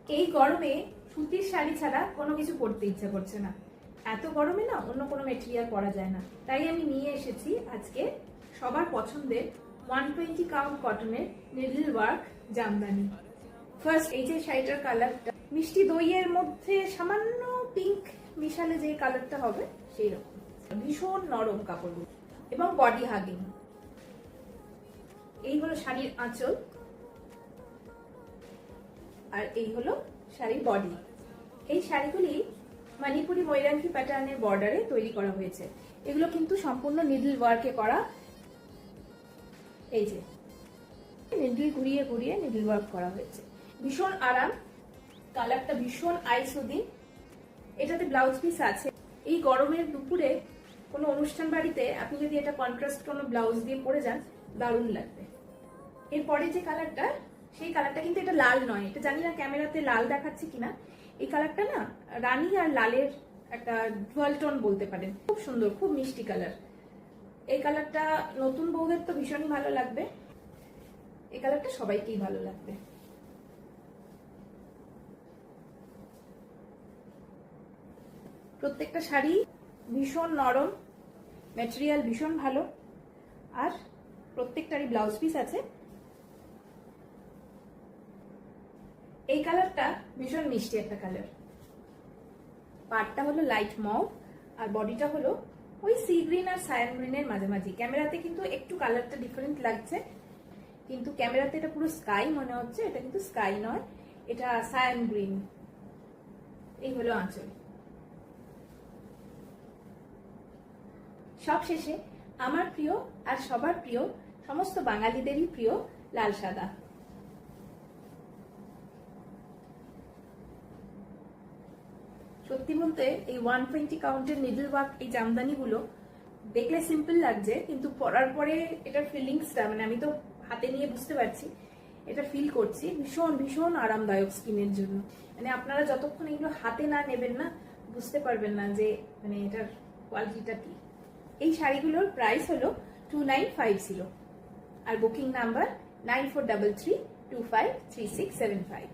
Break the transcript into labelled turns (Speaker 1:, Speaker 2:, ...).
Speaker 1: এই গরমে সুতির শাড়ি ছাড়া কোনো কিছু পরতে ইচ্ছা করছে না। এত গরমে না অন্য কোনো মেটেরিয়াল পরা যায় না। তাই আমি নিয়ে এসেছি আজকে সবার পছন্দের 120 কাউন্ট কটনের নিডল ওয়ার্ক জামদানি। ফার্স্ট এই যে শাড়িটার কালারটা মিষ্টি দইয়ের মধ্যে সামান্য পিঙ্ক মিশালে যে কালারটা হবে সেই রকম, ভীষণ নরম কাপড়গুলো এবং বডি হাগিং। এই হলো শাড়ির আঁচল আর এই হলো শাড়ির বডি। এই শাড়িগুলি মণিপুরি ময়ূরাঙ্কি প্যাটার্নের বর্ডারে তৈরি করা হয়েছে। এগুলো কিন্তু সম্পূর্ণ নিডল ওয়ার্কে করা। এই যে নিডল ঘুরিয়ে ঘুরিয়ে নিডল ওয়ার্ক করা হয়েছে, ভীষণ আরাম। কালারটা ভীষণ আই সুদিং। এটাতে ব্লাউজ পিস আছে। এই গরমের দুপুরে কোনো অনুষ্ঠান বাড়িতে আপনি যদি এটা কন্ট্রাস্ট কোনো ব্লাউজ দিয়ে পরে যান দারুণ লাগবে। এরপরে যে কালারটা, সেই কালারটা কিন্তু এটা লাল নয়, এটা জানি না ক্যামেরাতে লাল দেখাচ্ছে কিনা। এই কালারটা না রানী আর লালের একটা ডুয়াল টোন বলতে পারেন, খুব সুন্দর, খুব মিষ্টি কালার। এই কালারটা নতুন বউদের তো ভীষণই ভালো লাগবে। এই কালারটা সবাইকেই ভালো লাগবে। প্রত্যেকটা শাড়ি ভীষণ নরম, ম্যাটেরিয়াল ভীষণ ভালো, আর প্রত্যেকটারই ব্লাউজ পিস আছে। এই কালারটা ভীষণ মিষ্টি একটা কালার। পাড়টা হলো লাইট মভ আর বডিটা হলো ওই সি গ্রিন আর সায়ান গ্রিনের মাঝামাঝি। ক্যামেরাতে কিন্তু একটু কালারটা ডিফারেন্ট লাগছে, কিন্তু ক্যামেরাতে এটা পুরো স্কাই মনে হচ্ছে, এটা কিন্তু স্কাই নয়, এটা সায়ান গ্রিন। এই হলো আঁচল। সব শেষে আমার প্রিয় আর সবার প্রিয়, সমস্ত বাঙালিদেরই প্রিয় লাল সাদা। সত্যি বলতে এই 120 কাউন্টের নিডল ওয়ার্ক এই জামদানিগুলো দেখলে সিম্পল লাগছে, কিন্তু পরার পরে এটার ফিলিংসটা, মানে আমি তো হাতে নিয়ে বুঝতে পারছি, এটা ফিল করছি ভীষণ ভীষণ আরামদায়ক স্কিনের জন্য। মানে আপনারা যতক্ষণ এগুলো হাতে না নেবেন না বুঝতে পারবেন না যে মানে এটার কোয়ালিটিটা কি। এই শাড়িগুলোর প্রাইস হলো 2950 আর বুকিং নাম্বার 9433253675।